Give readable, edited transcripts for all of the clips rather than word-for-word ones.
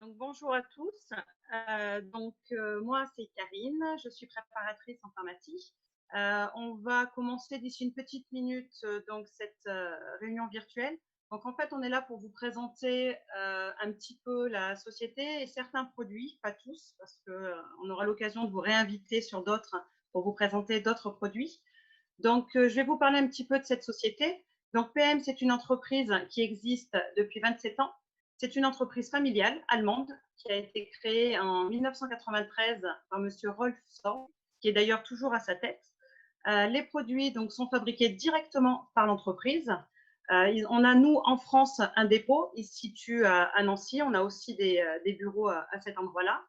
Donc, bonjour à tous. Moi, c'est Karine, je suis préparatrice en pharmacie. On va commencer d'ici une petite minute cette réunion virtuelle. Donc, en fait, on est là pour vous présenter un petit peu la société et certains produits, pas tous, parce qu'on aura l'occasion de vous réinviter sur d'autres pour vous présenter d'autres produits. Je vais vous parler un petit peu de cette société. Donc, PM, c'est une entreprise qui existe depuis 27 ans. C'est une entreprise familiale allemande qui a été créée en 1993 par monsieur Rolf Sorg, qui est d'ailleurs toujours à sa tête. Les produits sont fabriqués directement par l'entreprise. On a, nous, en France, un dépôt. Il se situe à Nancy. On a aussi des bureaux à cet endroit-là.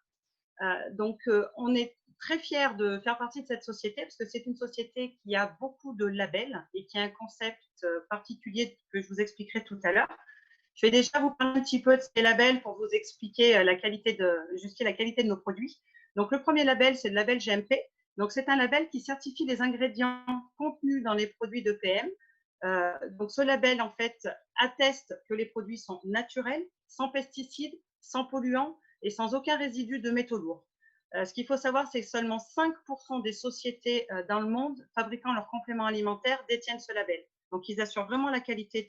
On est très fiers de faire partie de cette société parce que c'est une société qui a beaucoup de labels et qui a un concept particulier que je vous expliquerai tout à l'heure. Je vais déjà vous parler un petit peu de ces labels pour vous expliquer justifier la qualité de nos produits. Donc, le premier label, c'est le label GMP. Donc, c'est un label qui certifie les ingrédients contenus dans les produits de PM. Ce label, en fait, atteste que les produits sont naturels, sans pesticides, sans polluants et sans aucun résidu de métaux lourds. Ce qu'il faut savoir, c'est que seulement 5% des sociétés dans le monde fabriquant leurs compléments alimentaires détiennent ce label. Donc, ils assurent vraiment la qualité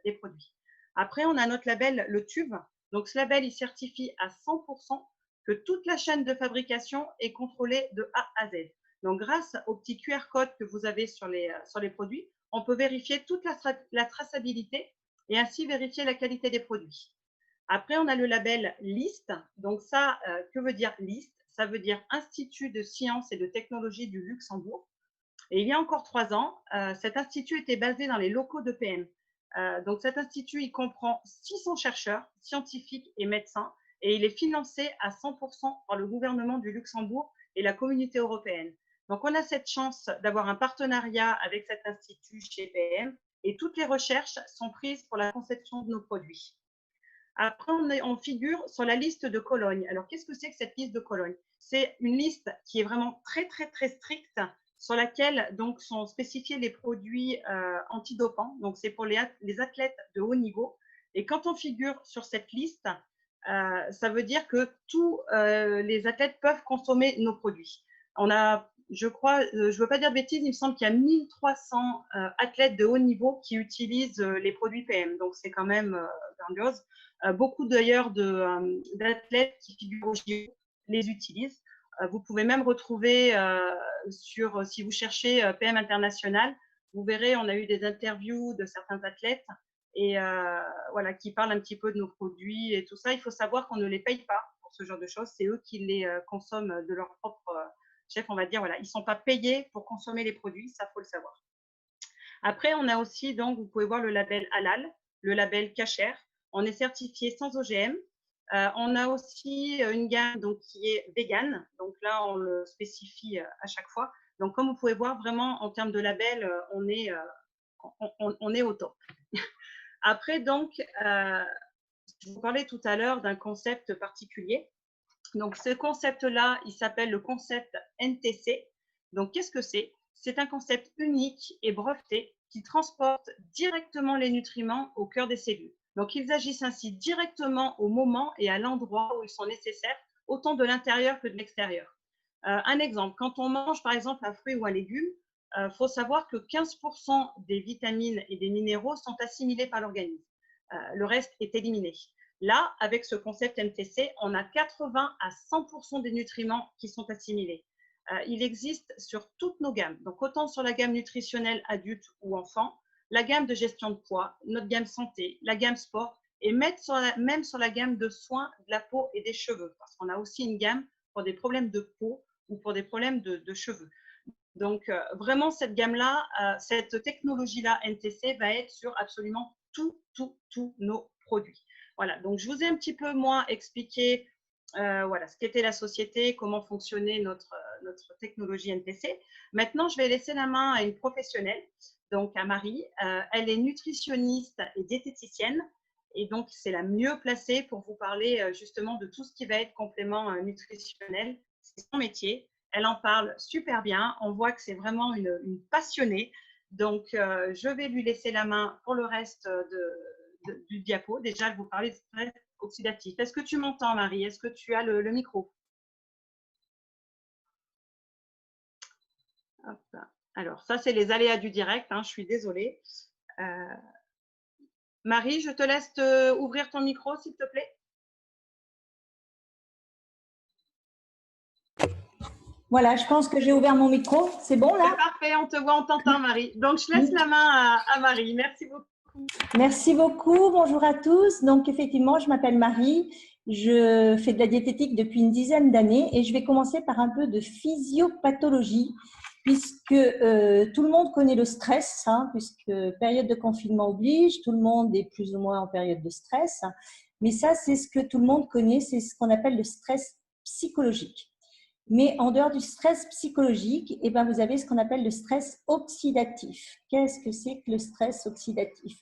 des produits. Après, on a notre label, le tube. Donc, ce label, il certifie à 100% que toute la chaîne de fabrication est contrôlée de A à Z. Donc, grâce au petit QR code que vous avez sur les produits, on peut vérifier toute la traçabilité et ainsi vérifier la qualité des produits. Après, on a le label LIST. Donc, ça, que veut dire LIST? Ça veut dire Institut de sciences et de technologie du Luxembourg. Et il y a encore 3 ans, cet institut était basé dans les locaux de PM. Donc, cet institut, il comprend 600 chercheurs, scientifiques et médecins, et il est financé à 100% par le gouvernement du Luxembourg et la communauté européenne. Donc, on a cette chance d'avoir un partenariat avec cet institut chez PM, et toutes les recherches sont prises pour la conception de nos produits. Après, on figure sur la liste de Cologne. Alors, qu'est-ce que c'est que cette liste de Cologne? C'est une liste qui est vraiment très, très, très stricte sur laquelle sont spécifiés les produits antidopants. Donc, c'est pour les athlètes de haut niveau. Et quand on figure sur cette liste, ça veut dire que tous les athlètes peuvent consommer nos produits. On a, je crois, je ne veux pas dire de bêtises, il me semble qu'il y a 1300 athlètes de haut niveau qui utilisent les produits PM. Donc, c'est quand même grandiose. Beaucoup d'ailleurs d'athlètes qui figurent au JO les utilisent. Vous pouvez même retrouver si vous cherchez PM International, vous verrez, on a eu des interviews de certains athlètes et voilà, qui parlent un petit peu de nos produits et tout ça. Il faut savoir qu'on ne les paye pas pour ce genre de choses. C'est eux qui les consomment de leur propre chef, on va dire. Voilà, ils ne sont pas payés pour consommer les produits, ça faut le savoir. Après, on a aussi, donc, vous pouvez voir le label Halal, le label Kasher. On est certifié sans OGM. On a aussi une gamme qui est vegan. Donc là, on le spécifie à chaque fois. Donc, comme vous pouvez voir, vraiment, en termes de label, on est au top. Après, je vous parlais tout à l'heure d'un concept particulier. Donc, ce concept-là, il s'appelle le concept NTC. Donc, qu'est-ce que c'est? C'est un concept unique et breveté qui transporte directement les nutriments au cœur des cellules. Donc, ils agissent ainsi directement au moment et à l'endroit où ils sont nécessaires, autant de l'intérieur que de l'extérieur. Un exemple, quand on mange par exemple un fruit ou un légume, faut savoir que 15% des vitamines et des minéraux sont assimilés par l'organisme. Le reste est éliminé. Là, avec ce concept MTC, on a 80 à 100% des nutriments qui sont assimilés. Il existe sur toutes nos gammes, donc autant sur la gamme nutritionnelle adulte ou enfant, la gamme de gestion de poids, notre gamme santé, la gamme sport, et même sur la gamme de soins de la peau et des cheveux, parce qu'on a aussi une gamme pour des problèmes de peau ou pour des problèmes de cheveux. Donc, vraiment, cette gamme-là, cette technologie-là, NTC, va être sur absolument tous nos produits. Voilà, donc je vous ai un petit peu, moi, expliqué voilà, ce qu'était la société, comment fonctionnait notre technologie NTC. Maintenant, je vais laisser la main à une professionnelle, donc à Marie. Elle est nutritionniste et diététicienne, et donc c'est la mieux placée pour vous parler justement de tout ce qui va être complément nutritionnel. C'est son métier. Elle en parle super bien. On voit que c'est vraiment une passionnée. Donc, je vais lui laisser la main pour le reste du diapo. Déjà, elle vous parlait oxydatif. Est-ce que tu m'entends, Marie? Est-ce que tu as le micro? Hop. Alors, ça, c'est les aléas du direct, hein, je suis désolée. Marie, je te laisse ouvrir ton micro, s'il te plaît. Voilà, je pense que j'ai ouvert mon micro. C'est bon là? Parfait, on te voit, on t'entend, Marie. Donc, je laisse la main à Marie. Merci beaucoup. Merci beaucoup. Bonjour à tous. Donc, effectivement, je m'appelle Marie. Je fais de la diététique depuis une dizaine d'années et je vais commencer par un peu de physiopathologie puisque tout le monde connaît le stress, hein, puisque période de confinement oblige, tout le monde est plus ou moins en période de stress. Mais ça, c'est ce que tout le monde connaît, c'est ce qu'on appelle le stress psychologique. Mais en dehors du stress psychologique, eh ben, vous avez ce qu'on appelle le stress oxydatif. Qu'est-ce que c'est que le stress oxydatif?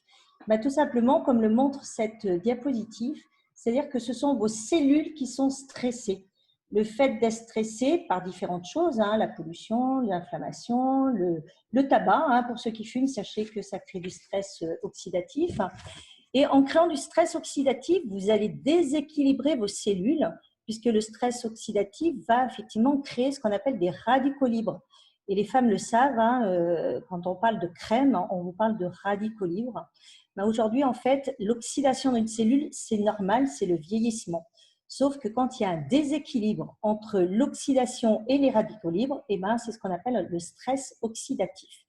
Ben, tout simplement, comme le montre cette diapositive, c'est-à-dire que ce sont vos cellules qui sont stressées. Le fait d'être stressé par différentes choses, hein, la pollution, l'inflammation, le tabac, hein, pour ceux qui fument, sachez que ça crée du stress oxydatif. Et en créant du stress oxydatif, vous allez déséquilibrer vos cellules puisque le stress oxydatif va effectivement créer ce qu'on appelle des radicaux libres. Et les femmes le savent, hein, quand on parle de crème, on vous parle de radicaux libres. Mais aujourd'hui, en fait, l'oxydation d'une cellule, c'est normal, c'est le vieillissement. Sauf que quand il y a un déséquilibre entre l'oxydation et les radicaux libres, eh ben, c'est ce qu'on appelle le stress oxydatif.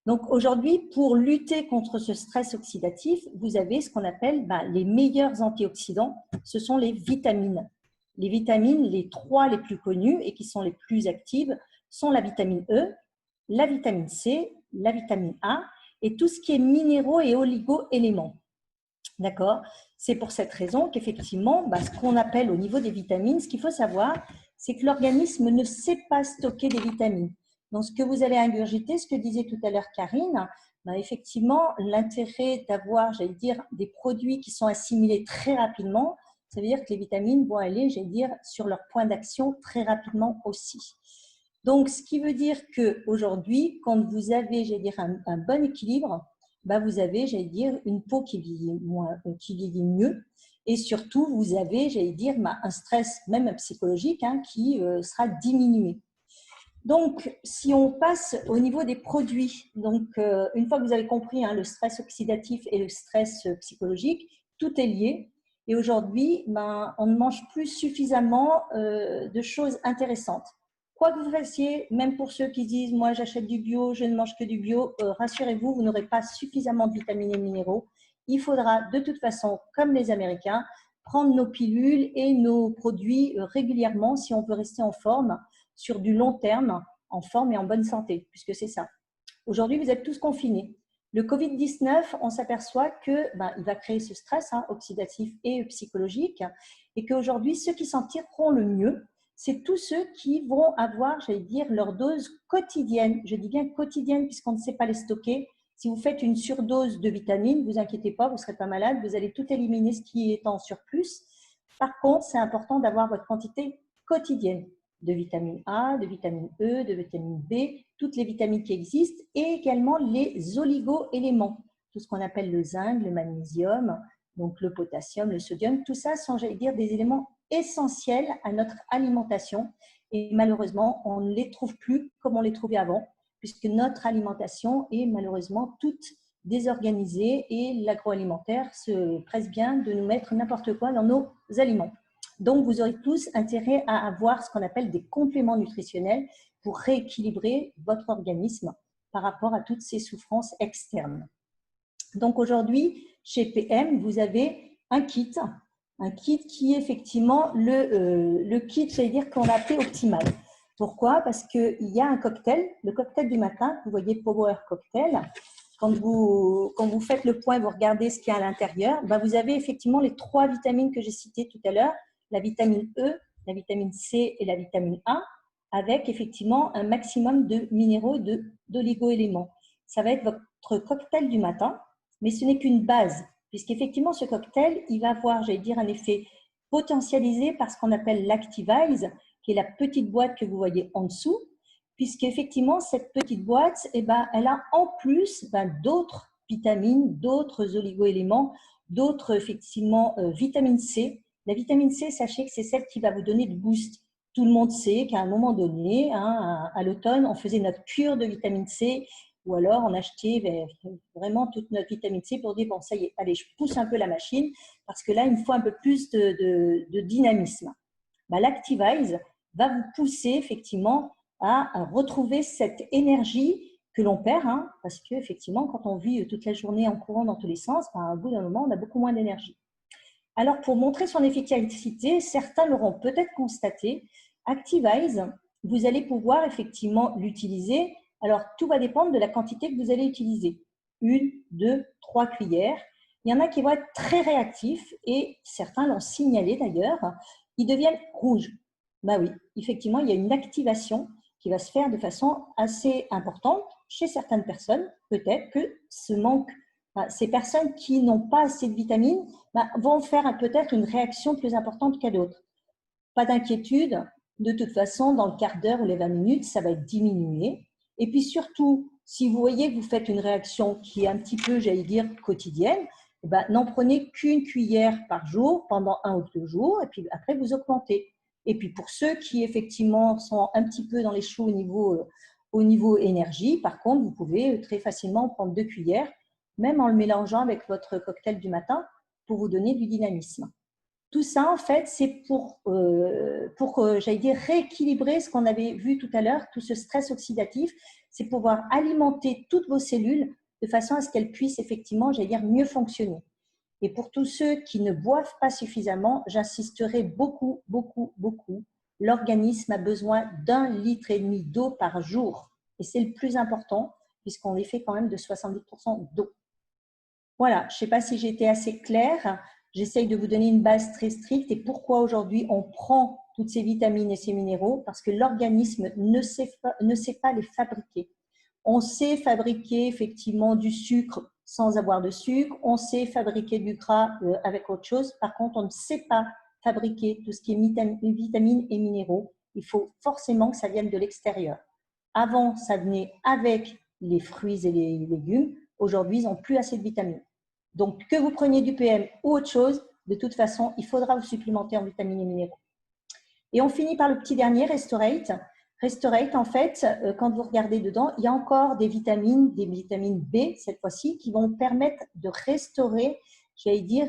Donc aujourd'hui, pour lutter contre ce stress oxydatif, vous avez ce qu'on appelle les meilleurs antioxydants, ce sont les vitamines. Les vitamines, les trois les plus connues et qui sont les plus actives sont la vitamine E, la vitamine C, la vitamine A et tout ce qui est minéraux et oligo-éléments. D'accord? C'est pour cette raison qu'effectivement, ce qu'on appelle au niveau des vitamines, ce qu'il faut savoir, c'est que l'organisme ne sait pas stocker des vitamines. Donc, ce que vous allez ingurgiter, ce que disait tout à l'heure Karine, effectivement, l'intérêt d'avoir, j'allais dire, des produits qui sont assimilés très rapidement, ça veut dire que les vitamines vont aller, j'allais dire, sur leur point d'action très rapidement aussi. Donc, ce qui veut dire qu'aujourd'hui, quand vous avez, j'allais dire, un bon équilibre, vous avez, j'allais dire, une peau qui vieillit mieux et surtout, vous avez, j'allais dire, un stress même psychologique qui sera diminué. Donc, si on passe au niveau des produits, donc une fois que vous avez compris le stress oxydatif et le stress psychologique, tout est lié. Et aujourd'hui, on ne mange plus suffisamment de choses intéressantes. Quoi que vous fassiez, même pour ceux qui disent « moi j'achète du bio, je ne mange que du bio », rassurez-vous, vous n'aurez pas suffisamment de vitamines et minéraux. Il faudra de toute façon, comme les Américains, prendre nos pilules et nos produits régulièrement si on veut rester en forme sur du long terme, en forme et en bonne santé, puisque c'est ça. Aujourd'hui, vous êtes tous confinés. Le Covid-19, on s'aperçoit qu'il va créer ce stress oxydatif et psychologique et qu'aujourd'hui, ceux qui s'en tireront le mieux, c'est tous ceux qui vont avoir, j'allais dire, leur dose quotidienne. Je dis bien quotidienne puisqu'on ne sait pas les stocker. Si vous faites une surdose de vitamines, ne vous inquiétez pas, vous ne serez pas malade, vous allez tout éliminer ce qui est en surplus. Par contre, c'est important d'avoir votre quantité quotidienne de vitamine A, de vitamine E, de vitamine B, toutes les vitamines qui existent et également les oligo-éléments, tout ce qu'on appelle le zinc, le magnésium, donc le potassium, le sodium, tout ça sont, j'allais dire, des éléments essentiels à notre alimentation et malheureusement, on ne les trouve plus comme on les trouvait avant puisque notre alimentation est malheureusement toute désorganisée et l'agroalimentaire se presse bien de nous mettre n'importe quoi dans nos aliments. Donc, vous aurez tous intérêt à avoir ce qu'on appelle des compléments nutritionnels pour rééquilibrer votre organisme par rapport à toutes ces souffrances externes. Donc, aujourd'hui, chez PM, vous avez un kit qui est effectivement le kit, j'allais dire, qu'on a appelé optimal. Pourquoi? Parce qu'il y a un cocktail, le cocktail du matin, vous voyez Power Cocktail. Quand vous faites le point, vous regardez ce qu'il y a à l'intérieur, vous avez effectivement les trois vitamines que j'ai citées tout à l'heure, la vitamine E, la vitamine C et la vitamine A, avec effectivement un maximum de minéraux et d'oligo-éléments. Ça va être votre cocktail du matin, mais ce n'est qu'une base, puisqu'effectivement ce cocktail, il va avoir, j'allais dire, un effet potentialisé par ce qu'on appelle l'Activise, qui est la petite boîte que vous voyez en dessous, puisqu'effectivement cette petite boîte, elle a en plus d'autres vitamines, d'autres oligo-éléments, d'autres effectivement vitamine C. La vitamine C, sachez que c'est celle qui va vous donner du boost. Tout le monde sait qu'à un moment donné, hein, à l'automne, on faisait notre cure de vitamine C ou alors on achetait vraiment toute notre vitamine C pour dire, bon, ça y est, allez, je pousse un peu la machine parce que là, il me faut un peu plus de dynamisme. L'Activise va vous pousser effectivement à retrouver cette énergie que l'on perd, hein, parce qu'effectivement, quand on vit toute la journée en courant dans tous les sens, au bout d'un moment, on a beaucoup moins d'énergie. Alors, pour montrer son efficacité, certains l'auront peut-être constaté, Activise, vous allez pouvoir effectivement l'utiliser. Alors, tout va dépendre de la quantité que vous allez utiliser. 1, 2, 3 cuillères. Il y en a qui vont être très réactifs et certains l'ont signalé d'ailleurs, ils deviennent rouges. Oui, effectivement, il y a une activation qui va se faire de façon assez importante chez certaines personnes. Peut-être que ce manque, ces personnes qui n'ont pas assez de vitamines vont faire peut-être une réaction plus importante qu'à d'autres. Pas d'inquiétude, de toute façon, dans le quart d'heure ou les 20 minutes, ça va être diminué. Et puis surtout, si vous voyez que vous faites une réaction qui est un petit peu, j'allais dire, quotidienne, n'en prenez qu'une cuillère par jour pendant 1 ou 2 jours, et puis après, vous augmentez. Et puis pour ceux qui, effectivement, sont un petit peu dans les choux au niveau énergie, par contre, vous pouvez très facilement prendre 2 cuillères, même en le mélangeant avec votre cocktail du matin, pour vous donner du dynamisme. Tout ça, en fait, c'est pour j'allais dire, rééquilibrer ce qu'on avait vu tout à l'heure, tout ce stress oxydatif, c'est pouvoir alimenter toutes vos cellules de façon à ce qu'elles puissent effectivement, j'allais dire, mieux fonctionner. Et pour tous ceux qui ne boivent pas suffisamment, j'insisterai beaucoup, beaucoup, beaucoup. L'organisme a besoin d'1,5 litre d'eau par jour. Et c'est le plus important, puisqu'on est fait quand même de 70% d'eau. Voilà, je ne sais pas si j'ai été assez claire. J'essaye de vous donner une base très stricte. Et pourquoi aujourd'hui on prend toutes ces vitamines et ces minéraux? Parce que l'organisme ne sait pas les fabriquer. On sait fabriquer effectivement du sucre sans avoir de sucre. On sait fabriquer du gras avec autre chose. Par contre, on ne sait pas fabriquer tout ce qui est vitamines et minéraux. Il faut forcément que ça vienne de l'extérieur. Avant, ça venait avec les fruits et les légumes. Aujourd'hui, ils n'ont plus assez de vitamines. Donc, que vous preniez du PM ou autre chose, de toute façon, il faudra vous supplémenter en vitamines et minéraux. Et on finit par le petit dernier, Restorate. Restorate, en fait, quand vous regardez dedans, il y a encore des vitamines B cette fois-ci, qui vont permettre de restaurer, j'allais dire,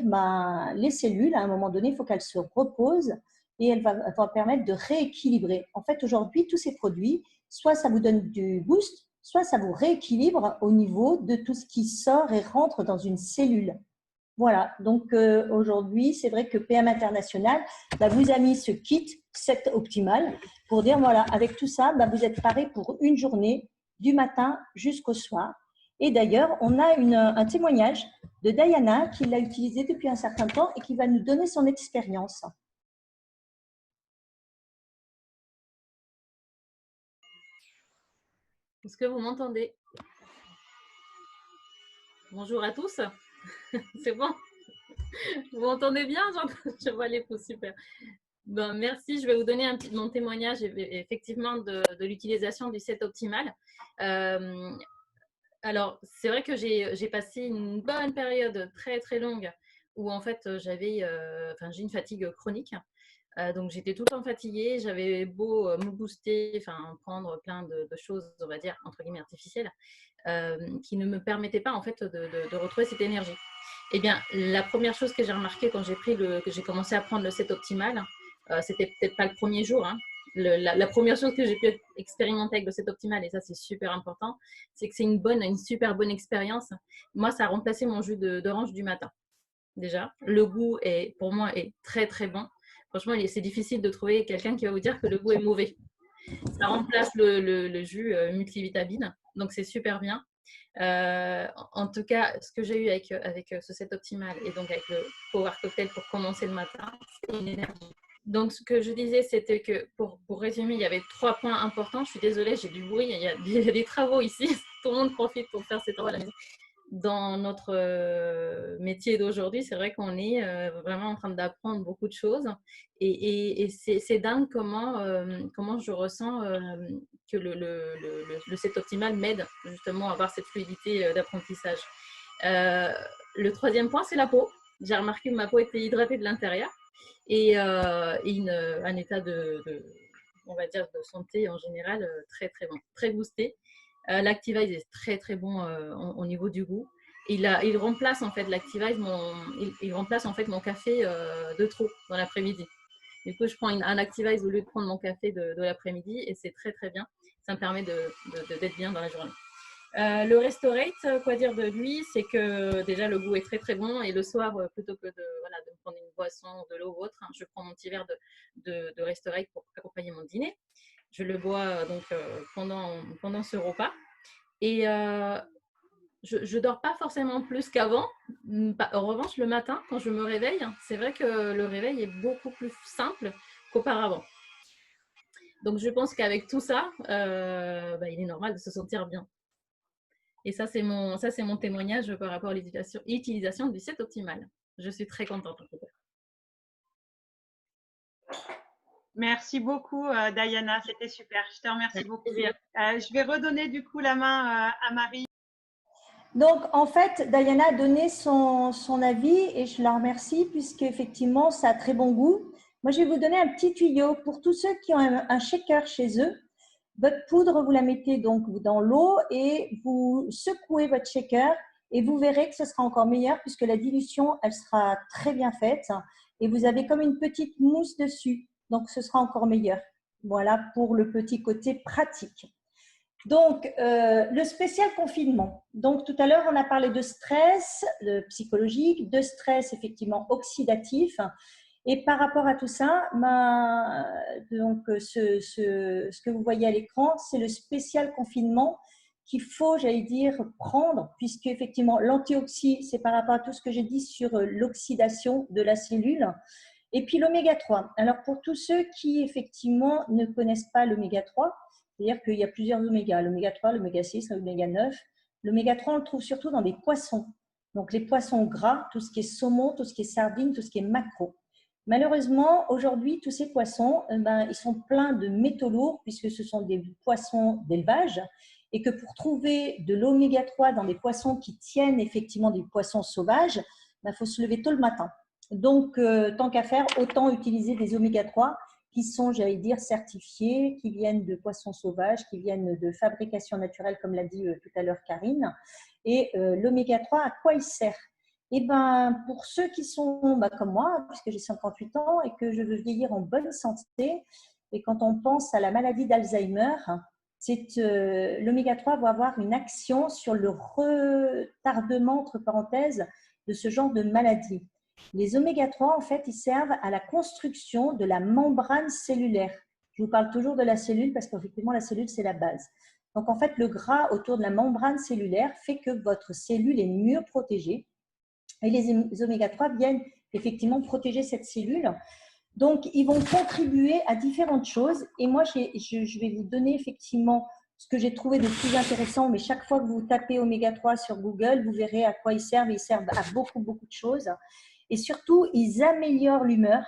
les cellules. À un moment donné, il faut qu'elles se reposent et elles vont permettre de rééquilibrer. En fait, aujourd'hui, tous ces produits, soit ça vous donne du boost, soit ça vous rééquilibre au niveau de tout ce qui sort et rentre dans une cellule. Voilà, donc aujourd'hui, c'est vrai que PM International vous a mis ce kit 7 Optimal pour dire, voilà, avec tout ça, vous êtes paré pour une journée du matin jusqu'au soir. Et d'ailleurs, on a un témoignage de Diana qui l'a utilisé depuis un certain temps et qui va nous donner son expérience. Est-ce que vous m'entendez? Bonjour à tous. C'est bon? Vous m'entendez bien? Je vois les pouces, super. Bon, merci. Je vais vous donner mon témoignage effectivement de l'utilisation du set optimal. Alors, c'est vrai que j'ai passé une bonne période très très longue où en fait j'ai une fatigue chronique. Donc j'étais tout le temps fatiguée, j'avais beau me booster, prendre plein de choses, on va dire, entre guillemets artificielles, qui ne me permettaient pas en fait de retrouver cette énergie. Eh bien, la première chose que j'ai remarqué quand j'ai commencé à prendre le set optimal, c'était peut-être pas le premier jour, hein. La première chose que j'ai pu expérimenter avec le set optimal, et ça c'est super important, c'est que c'est une super bonne expérience. Moi, ça a remplacé mon jus d'orange du matin. Déjà, le goût pour moi est très très bon. Franchement, c'est difficile de trouver quelqu'un qui va vous dire que le goût est mauvais. Ça remplace le jus multivitamine, donc c'est super bien. En tout cas, ce que j'ai eu avec ce set optimal et donc avec le Power Cocktail pour commencer le matin, c'est une énergie. Donc, ce que je disais, c'était que pour résumer, il y avait 3 points importants. Je suis désolée, j'ai du bruit, il y a des travaux ici. Tout le monde profite pour faire ses travaux à la maison. Dans notre métier d'aujourd'hui, c'est vrai qu'on est vraiment en train d'apprendre beaucoup de choses et c'est dingue comment je ressens que le set optimal m'aide justement à avoir cette fluidité d'apprentissage. Le troisième point, c'est la peau. j'ai remarqué que ma peau était hydratée de l'intérieur et un état on va dire, de santé en général très, très bon, très boosté. L'Activise est très, très bon au niveau du goût. Il remplace en fait l'Activise, il remplace en fait mon café de trop dans l'après-midi. Du coup, je prends un Activise au lieu de prendre mon café de l'après-midi et c'est très, très bien. Ça me permet d'être bien dans la journée. Le Restorate, quoi dire de lui, c'est que déjà le goût est très très bon et le soir, plutôt que de prendre une boisson, de l'eau ou autre, hein, je prends mon petit verre de Restorate pour accompagner mon dîner. Je le bois donc pendant ce repas. Et je dors pas forcément plus qu'avant. En revanche, le matin, quand je me réveille, c'est vrai que le réveil est beaucoup plus simple qu'auparavant. Donc, je pense qu'avec tout ça, il est normal de se sentir bien. Et ça, c'est mon témoignage par rapport à l'utilisation du set optimal. Je suis très contente en tout cas. Merci beaucoup, Diana. C'était super. Je te remercie beaucoup. Je vais redonner du coup la main à Marie. Donc, en fait, Diana a donné son avis et je la remercie puisqu'effectivement, ça a très bon goût. Moi, je vais vous donner un petit tuyau pour tous ceux qui ont un shaker chez eux. Votre poudre, vous la mettez donc dans l'eau et vous secouez votre shaker et vous verrez que ce sera encore meilleur puisque la dilution, elle sera très bien faite et vous avez comme une petite mousse dessus. Donc, ce sera encore meilleur. Voilà pour le petit côté pratique. Donc, le spécial confinement. Donc, tout à l'heure, on a parlé de stress psychologique, de stress effectivement oxydatif. Et par rapport à tout ça, donc, ce que vous voyez à l'écran, c'est le spécial confinement qu'il faut, j'allais dire, prendre, puisque effectivement, l'antioxy, c'est par rapport à tout ce que j'ai dit sur l'oxydation de la cellule. Et puis l'oméga 3. Alors, pour tous ceux qui, effectivement, ne connaissent pas l'oméga 3, c'est-à-dire qu'il y a plusieurs oméga, l'oméga 3, l'oméga 6, l'oméga 9. L'oméga 3, on le trouve surtout dans des poissons. Donc, les poissons gras, tout ce qui est saumon, tout ce qui est sardine, tout ce qui est maquereau. Malheureusement, aujourd'hui, tous ces poissons, ils sont pleins de métaux lourds puisque ce sont des poissons d'élevage et que pour trouver de l'oméga 3 dans des poissons qui tiennent effectivement des poissons sauvages, faut se lever tôt le matin. Donc, tant qu'à faire, autant utiliser des oméga 3 qui sont, j'allais dire, certifiés, qui viennent de poissons sauvages, qui viennent de fabrication naturelle, comme l'a dit tout à l'heure Karine. Et l'oméga 3, à quoi il sert? Eh bien, pour ceux qui sont comme moi, puisque j'ai 58 ans et que je veux vieillir en bonne santé, et quand on pense à la maladie d'Alzheimer, l'oméga 3 va avoir une action sur le retardement, entre parenthèses, de ce genre de maladie. Les oméga 3, en fait, ils servent à la construction de la membrane cellulaire. Je vous parle toujours de la cellule parce qu'effectivement, la cellule, c'est la base. Donc, en fait, le gras autour de la membrane cellulaire fait que votre cellule est mieux protégée. Et les oméga 3 viennent effectivement protéger cette cellule. Donc, ils vont contribuer à différentes choses. Et moi, je vais vous donner effectivement ce que j'ai trouvé de plus intéressant. Mais chaque fois que vous tapez oméga 3 sur Google, vous verrez à quoi ils servent. Ils servent à beaucoup, beaucoup de choses. Et surtout, ils améliorent l'humeur.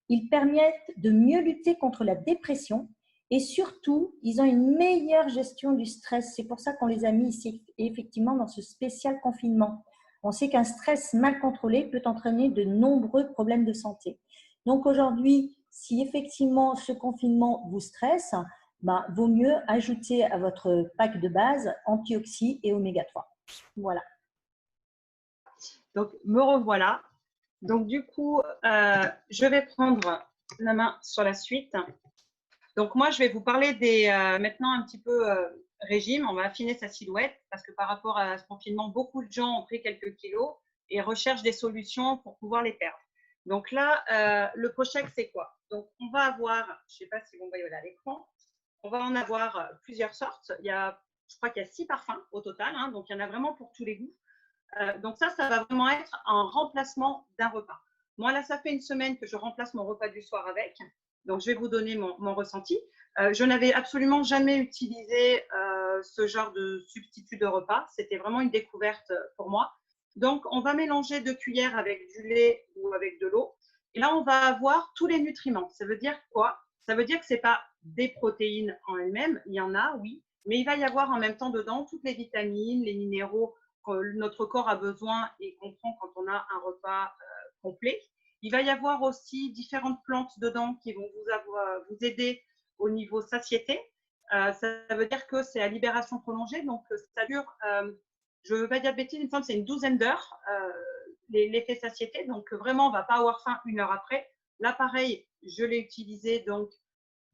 Ils permettent de mieux lutter contre la dépression. Et surtout, ils ont une meilleure gestion du stress. C'est pour ça qu'on les a mis ici, effectivement, dans ce spécial confinement. On sait qu'un stress mal contrôlé peut entraîner de nombreux problèmes de santé. Donc aujourd'hui, si effectivement ce confinement vous stresse, vaut mieux ajouter à votre pack de base antioxy et oméga 3. Voilà. Donc, me revoilà. Donc, du coup, je vais prendre la main sur la suite. Donc, moi, je vais vous parler maintenant un petit peu régime. On va affiner sa silhouette parce que par rapport à ce confinement, beaucoup de gens ont pris quelques kilos et recherchent des solutions pour pouvoir les perdre. Donc là, le Prochec, c'est quoi? Donc, on va avoir, je ne sais pas si vous voyez à l'écran, on va en avoir plusieurs sortes. Je crois qu'il y a 6 parfums au total, hein, donc il y en a vraiment pour tous les goûts. Donc ça va vraiment être un remplacement d'un repas. Moi, là, ça fait une semaine que je remplace mon repas du soir avec. Donc, je vais vous donner mon ressenti. Je n'avais absolument jamais utilisé ce genre de substitut de repas. C'était vraiment une découverte pour moi. Donc, on va mélanger 2 cuillères avec du lait ou avec de l'eau. Et là, on va avoir tous les nutriments. Ça veut dire quoi? Ça veut dire que ce n'est pas des protéines en elles-mêmes. Il y en a, oui. Mais il va y avoir en même temps dedans toutes les vitamines, les minéraux que notre corps a besoin et qu'on prend quand on a un repas complet. Il va y avoir aussi différentes plantes dedans qui vont vous aider au niveau satiété. Ça veut dire que c'est à libération prolongée, donc ça dure, je ne veux pas dire de bêtises, il me semble que c'est une douzaine d'heures, l'effet satiété. Donc vraiment, on ne va pas avoir faim 1 heure après. Là, pareil, je l'ai utilisé donc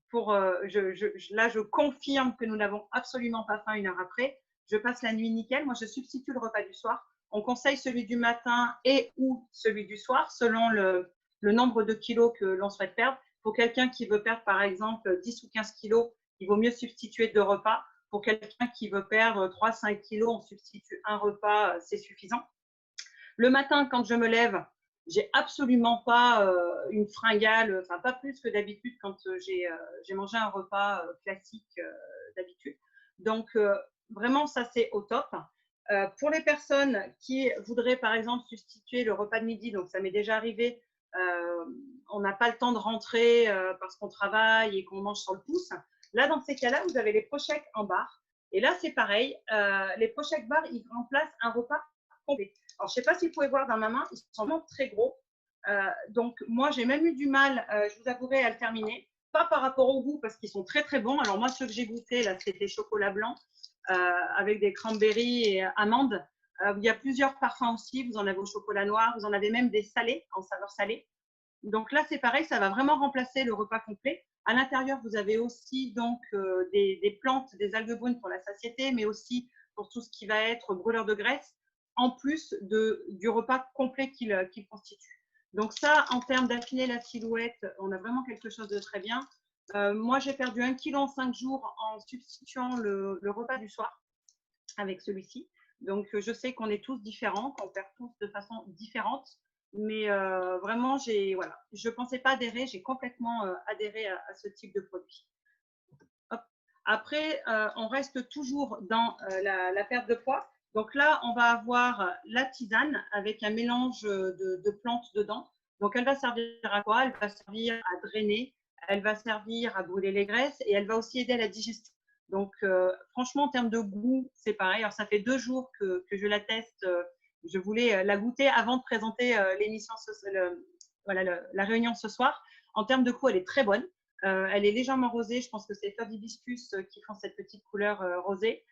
pour, là, je confirme que nous n'avons absolument pas faim 1 heure après. Je passe la nuit nickel. Moi, je substitue le repas du soir. On conseille celui du matin et ou celui du soir selon le nombre de kilos que l'on souhaite perdre. Pour quelqu'un qui veut perdre, par exemple, 10 ou 15 kilos, il vaut mieux substituer 2 repas. Pour quelqu'un qui veut perdre 3-5 kilos, on substitue un repas, c'est suffisant. Le matin, quand je me lève, j'ai absolument pas une fringale, enfin pas plus que d'habitude quand j'ai mangé un repas classique d'habitude. Donc vraiment, ça c'est au top. Pour les personnes qui voudraient par exemple substituer le repas de midi, donc ça m'est déjà arrivé, on n'a pas le temps de rentrer parce qu'on travaille et qu'on mange sur le pouce. Là, dans ces cas-là, vous avez les Prochèques en barre. Et là, c'est pareil. Les Prochèques barres, ils remplacent un repas complet. Alors, je ne sais pas si vous pouvez voir dans ma main, ils sont vraiment très gros. Donc, moi, j'ai même eu du mal, je vous avouerai, à le terminer. Pas par rapport au goût, parce qu'ils sont très, très bons. Alors, moi, ceux que j'ai goûtés, là, c'était chocolat blanc avec des cranberries et amandes. Il y a plusieurs parfums aussi. Vous en avez au chocolat noir, vous en avez même des salés, en saveur salée. Donc là, c'est pareil, ça va vraiment remplacer le repas complet. À l'intérieur, vous avez aussi donc des plantes, des algues brunes pour la satiété, mais aussi pour tout ce qui va être brûleur de graisse, en plus du repas complet qu'il constitue. Donc ça, en termes d'affiner la silhouette, on a vraiment quelque chose de très bien. Moi, j'ai perdu 1 kg en 5 jours en substituant le repas du soir avec celui-ci. Donc, je sais qu'on est tous différents, qu'on perd tous de façon différente. Mais vraiment, voilà, je ne pensais pas adhérer, j'ai complètement adhéré à ce type de produit. Hop. Après, on reste toujours dans la perte de poids. Donc là, on va avoir la tisane avec un mélange de plantes dedans. Donc, elle va servir à quoi? Elle va servir à drainer, elle va servir à brûler les graisses et elle va aussi aider à la digestion. Donc, franchement, en termes de goût, c'est pareil. Alors, ça fait 2 jours que je la teste. Je voulais la goûter avant de présenter l'émission, voilà, la réunion ce soir. En termes de goût, elle est très bonne. Elle est légèrement rosée. Je pense que c'est les fleurs d'hibiscus qui font cette petite couleur rosée.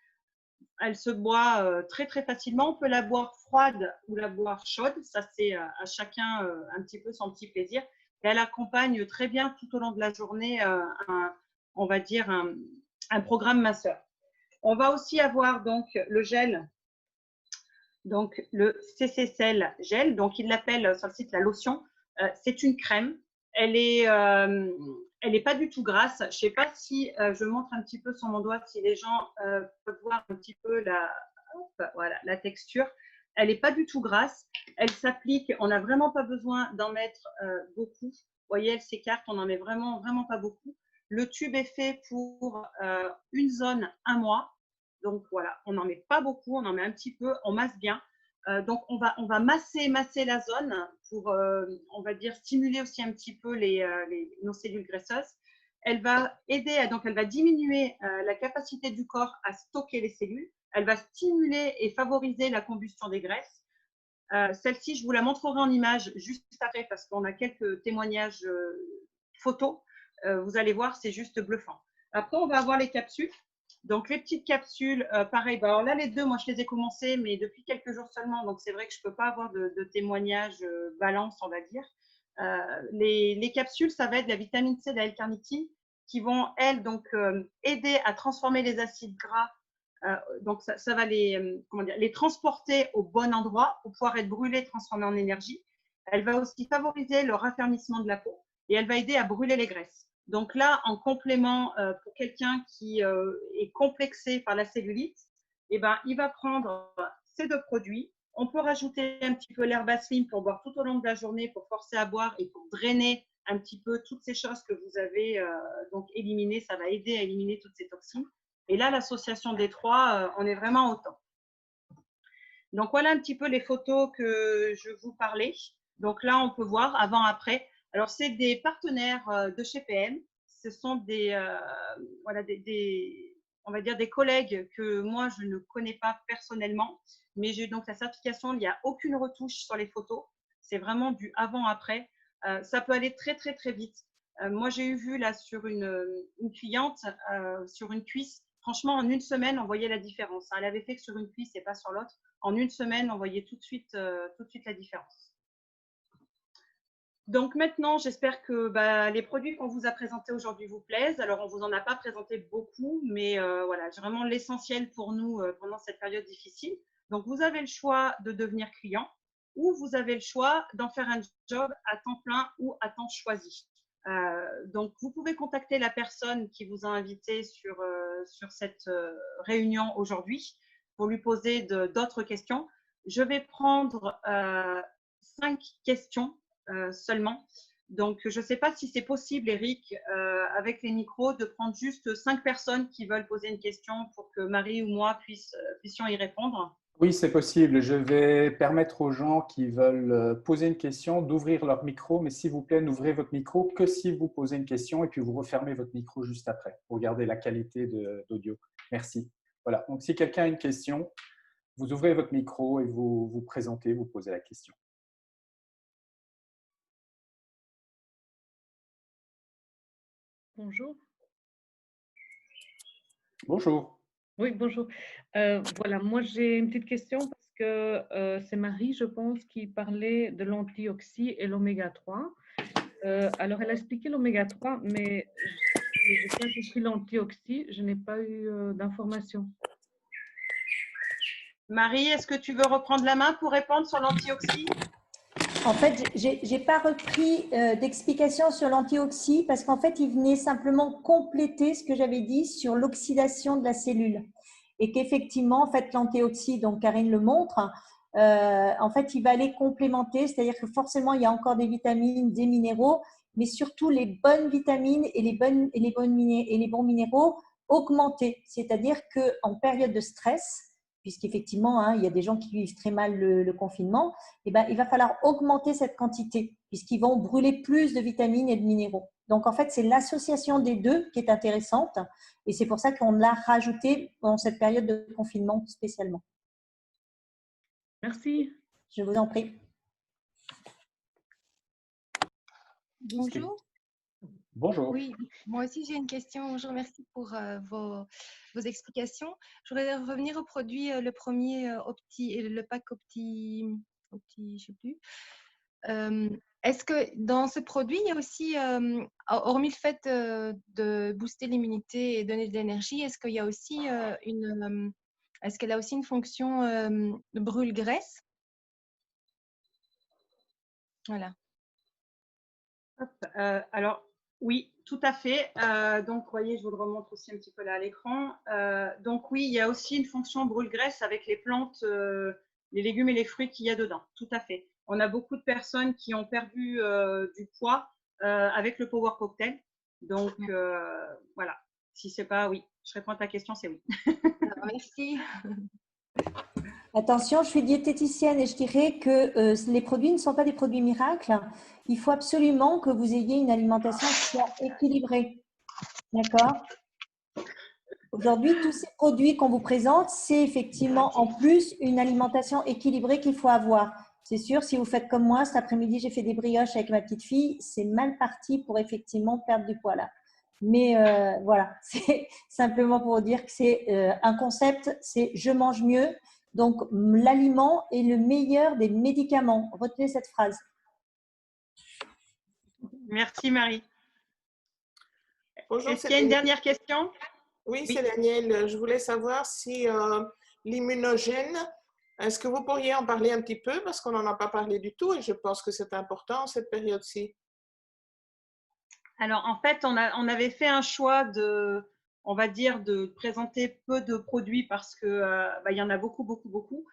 Elle se boit très, très facilement. On peut la boire froide ou la boire chaude. Ça, c'est à chacun un petit peu son petit plaisir. Et elle accompagne très bien tout au long de la journée, on va dire, un programme masseur. On va aussi avoir donc le gel, donc le CC-Cell gel. Donc, il l'appelle sur le site la lotion. C'est une crème. Elle est pas du tout grasse. Je ne sais pas si je montre un petit peu sur mon doigt, si les gens peuvent voir un petit peu voilà, la texture. Elle n'est pas du tout grasse. Elle s'applique. On n'a vraiment pas besoin d'en mettre beaucoup. Vous voyez, elle s'écarte. On n'en met vraiment, vraiment pas beaucoup. Le tube est fait pour une zone, 1 mois. Donc voilà, on n'en met pas beaucoup, on en met un petit peu, on masse bien. Donc on va masser la zone pour, on va dire, stimuler aussi un petit peu nos cellules graisseuses. Elle va aider, donc elle va diminuer la capacité du corps à stocker les cellules. Elle va stimuler et favoriser la combustion des graisses. Celle-ci, je vous la montrerai en image juste après parce qu'on a quelques témoignages photos. Vous allez voir, c'est juste bluffant. Après, on va avoir les capsules. Donc, les petites capsules, pareil. Bah, alors là, les deux, moi, je les ai commencées, mais depuis quelques jours seulement. Donc, c'est vrai que je ne peux pas avoir de témoignage balance, on va dire. Les capsules, ça va être de la vitamine C, de la L-carnitine, qui vont, elles, donc, aider à transformer les acides gras. Donc, ça va les transporter au bon endroit pour pouvoir être brûlés, transformés en énergie. Elle va aussi favoriser le raffermissement de la peau et elle va aider à brûler les graisses. Donc là, en complément, pour quelqu'un qui est complexé par la cellulite, eh ben, il va prendre ces 2 produits. On peut rajouter un petit peu l'herbe slim pour boire tout au long de la journée, pour forcer à boire et pour drainer un petit peu toutes ces choses que vous avez donc éliminées. Ça va aider à éliminer toutes ces toxines. Et là, l'association des 3, on est vraiment au top. Donc, voilà un petit peu les photos que je vous parlais. Donc là, on peut voir avant-après. Alors, c'est des partenaires de chez PM. Ce sont voilà, des on va dire, des collègues que moi, je ne connais pas personnellement, mais j'ai eu donc la certification, il n'y a aucune retouche sur les photos. C'est vraiment du avant-après. Ça peut aller très, très, très vite. Moi, j'ai eu vu là sur une cliente, sur une cuisse, franchement, en une semaine, on voyait la différence. Elle avait fait que sur une cuisse et pas sur l'autre. En une semaine, on voyait tout de suite la différence. Donc maintenant, j'espère que les produits qu'on vous a présentés aujourd'hui vous plaisent. Alors, on ne vous en a pas présenté beaucoup, mais voilà, c'est vraiment l'essentiel pour nous pendant cette période difficile. Donc, vous avez le choix de devenir client ou vous avez le choix d'en faire un job à temps plein ou à temps choisi. Donc, vous pouvez contacter la personne qui vous a invité sur cette réunion aujourd'hui pour lui poser d'autres questions. Je vais prendre 5 questions seulement. Donc, je ne sais pas si c'est possible, Eric, avec les micros, de prendre juste 5 personnes qui veulent poser une question pour que Marie ou moi puissions y répondre. Oui, c'est possible. Je vais permettre aux gens qui veulent poser une question d'ouvrir leur micro, mais s'il vous plaît, n'ouvrez votre micro que si vous posez une question et puis vous refermez votre micro juste après pour garder la qualité d'audio. Merci. Voilà. Donc, si quelqu'un a une question, vous ouvrez votre micro et vous vous présentez, vous posez la question. Bonjour. Bonjour. Oui, bonjour. Voilà, moi j'ai une petite question parce que c'est Marie, je pense, qui parlait de l'antioxy et l'oméga 3. Alors, elle a expliqué l'oméga 3, mais j'ai pas compris l'antioxy, je n'ai pas eu d'informations. Marie, est-ce que tu veux reprendre la main pour répondre sur l'antioxy? En fait, je n'ai pas repris d'explication sur l'antioxy parce qu'en fait, il venait simplement compléter ce que j'avais dit sur l'oxydation de la cellule. Et qu'effectivement, en fait, l'antioxy, donc Karine le montre, en fait, il va aller complémenter, c'est-à-dire que forcément, il y a encore des vitamines, des minéraux, mais surtout les bonnes vitamines et les bons minéraux augmentés. C'est-à-dire qu'en période de stress, puisqu'effectivement, il y a des gens qui vivent très mal le confinement, il va falloir augmenter cette quantité puisqu'ils vont brûler plus de vitamines et de minéraux. Donc, en fait, c'est l'association des deux qui est intéressante et c'est pour ça qu'on l'a rajouté dans cette période de confinement spécialement. Merci. Je vous en prie. Bonjour. Bonjour. Oui, moi aussi j'ai une question. Je vous remercie pour vos explications. Je voudrais revenir au produit, le premier le pack Opti, je sais plus. Est-ce que dans ce produit, il y a aussi, hormis le fait de booster l'immunité et donner de l'énergie, est-ce qu'il y a aussi est-ce qu'elle a aussi une fonction de brûle-graisse? Voilà. Alors, oui, tout à fait. Donc, vous voyez, je vous le remontre aussi un petit peu là à l'écran. Donc, oui, il y a aussi une fonction brûle-graisse avec les plantes, les légumes et les fruits qu'il y a dedans. Tout à fait. On a beaucoup de personnes qui ont perdu du poids avec le Power Cocktail. Donc, voilà. Si c'est pas oui, je réponds à ta question, c'est oui. Alors, merci. Attention, je suis diététicienne et je dirais que les produits ne sont pas des produits miracles. Il faut absolument que vous ayez une alimentation qui soit équilibrée. D'accord? Aujourd'hui, tous ces produits qu'on vous présente, c'est effectivement en plus une alimentation équilibrée qu'il faut avoir. C'est sûr, si vous faites comme moi, cet après-midi, j'ai fait des brioches avec ma petite fille, c'est mal parti pour effectivement perdre du poids là. Mais voilà, c'est simplement pour vous dire que c'est un concept, c'est je mange mieux. Donc, l'aliment est le meilleur des médicaments. Retenez cette phrase. Merci Marie. Bonjour, est-ce qu'il y a une dernière question? Oui, c'est Daniel. Je voulais savoir si l'immunogène, est-ce que vous pourriez en parler un petit peu parce qu'on n'en a pas parlé du tout et je pense que c'est important cette période-ci. Alors, en fait, on avait fait un choix on va dire, de présenter peu de produits parce que il y en a beaucoup, beaucoup, beaucoup.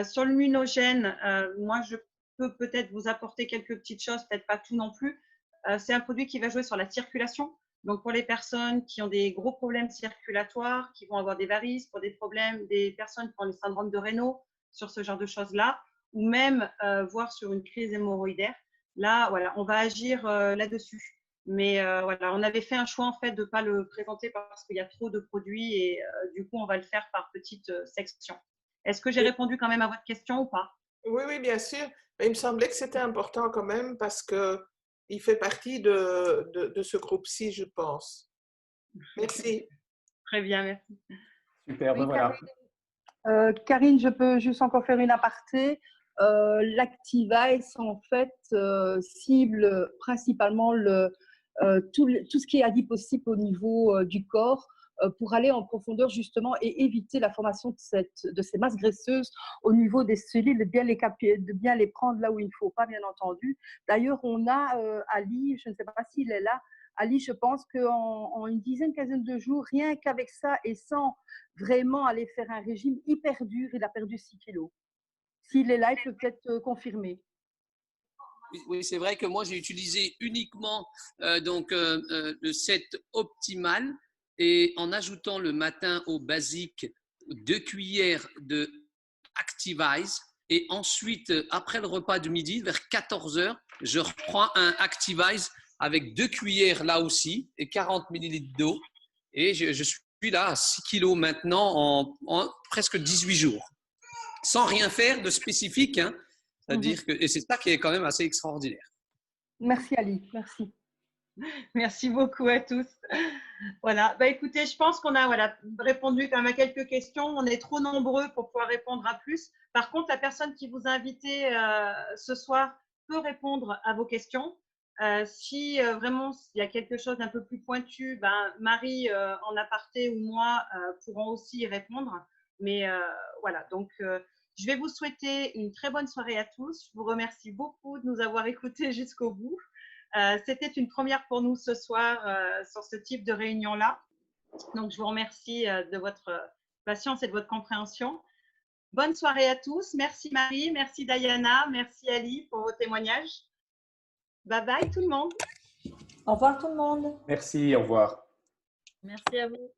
Sur l'immunogène, moi, je peux peut-être vous apporter quelques petites choses, peut-être pas tout non plus. C'est un produit qui va jouer sur la circulation. Donc, pour les personnes qui ont des gros problèmes circulatoires, qui vont avoir des varices, pour des personnes qui ont les syndromes de Raynaud, sur ce genre de choses-là, ou même voire sur une crise hémorroïdaire. Là, voilà, on va agir là-dessus. Mais voilà, on avait fait un choix en fait de ne pas le présenter parce qu'il y a trop de produits et du coup, on va le faire par petites sections. Est-ce que j'ai répondu quand même à votre question ou pas? Oui, oui, bien sûr. Mais il me semblait que c'était important quand même parce qu'il fait partie de ce groupe-ci, je pense. Merci. Très bien, merci. Super, ben Oui, voilà. Karine, je peux juste encore faire une aparté. L'Activize, en fait, cible principalement tout ce qui est adipocyte au niveau du corps pour aller en profondeur justement et éviter la formation de ces masses graisseuses au niveau des cellules, de bien les prendre là où il ne faut pas, bien entendu. D'ailleurs, on a Ali, je ne sais pas s'il est là, Ali, je pense qu'en une dizaine, quinzaine de jours, rien qu'avec ça et sans vraiment aller faire un régime hyper dur, il a perdu 6 kilos. S'il est là, il peut peut-être confirmer. Oui, c'est vrai que moi, j'ai utilisé uniquement le set optimal et en ajoutant le matin au basique 2 cuillères de Activize. Et ensuite, après le repas de midi, vers 14 h, je reprends un Activize avec 2 cuillères là aussi et 40 millilitres d'eau. Et je suis là à 6 kilos maintenant en presque 18 jours. Sans rien faire de spécifique, hein. C'est-à-dire que, et c'est ça qui est quand même assez extraordinaire. Merci Ali, merci. Merci beaucoup à tous. Voilà, bah, écoutez, je pense qu'on a répondu quand même à quelques questions. On est trop nombreux pour pouvoir répondre à plus. Par contre, la personne qui vous a invité ce soir peut répondre à vos questions. Si vraiment il y a quelque chose d'un peu plus pointu, ben, Marie en aparté ou moi pourront aussi y répondre. Mais voilà, donc je vais vous souhaiter une très bonne soirée à tous. Je vous remercie beaucoup de nous avoir écoutés jusqu'au bout. C'était une première pour nous ce soir sur ce type de réunion-là. Donc, je vous remercie de votre patience et de votre compréhension. Bonne soirée à tous. Merci Marie, merci Diana, merci Ali pour vos témoignages. Bye bye tout le monde. Au revoir tout le monde. Merci, au revoir. Merci à vous.